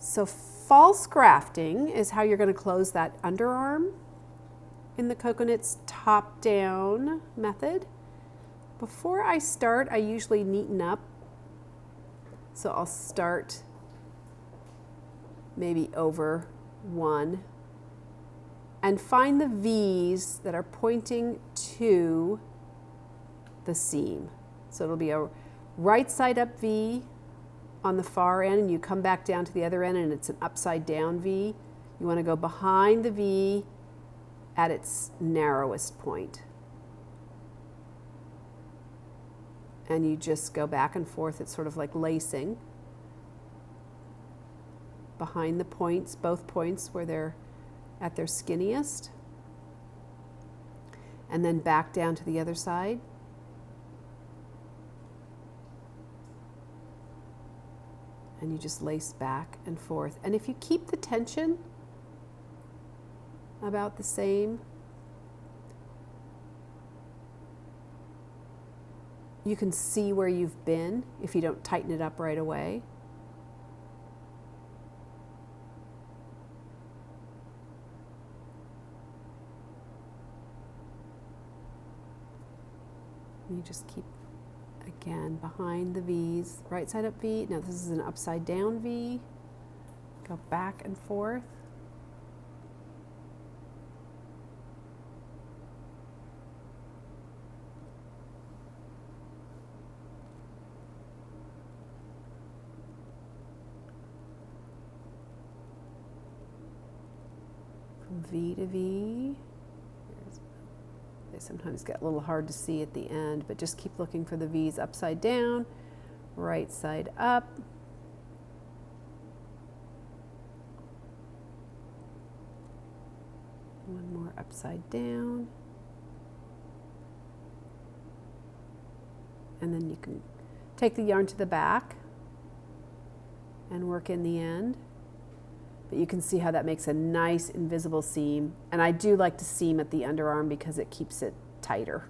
So false grafting is how you're going to close that underarm in the Cocoknits top-down method. Before I start, I usually neaten up. So I'll start maybe over one and find the V's that are pointing to the seam. So it'll be a right side up V on the far end, and you come back down to the other end and it's an upside down V. You want to go behind the V at its narrowest point. And you just go back and forth. It's sort of like lacing behind the points, both points where they're at their skinniest. And then back down to the other side. And you just lace back and forth. And if you keep the tension about the same, you can see where you've been if you don't tighten it up right away. You just keep, again, behind the V's, right side up V. Now this is an upside down V. Go back and forth. From V to V. They sometimes get a little hard to see at the end, but just keep looking for the V's upside down, right side up. One more upside down. And then you can take the yarn to the back and work in the end. But you can see how that makes a nice invisible seam. And I do like to seam at the underarm because it keeps it tighter.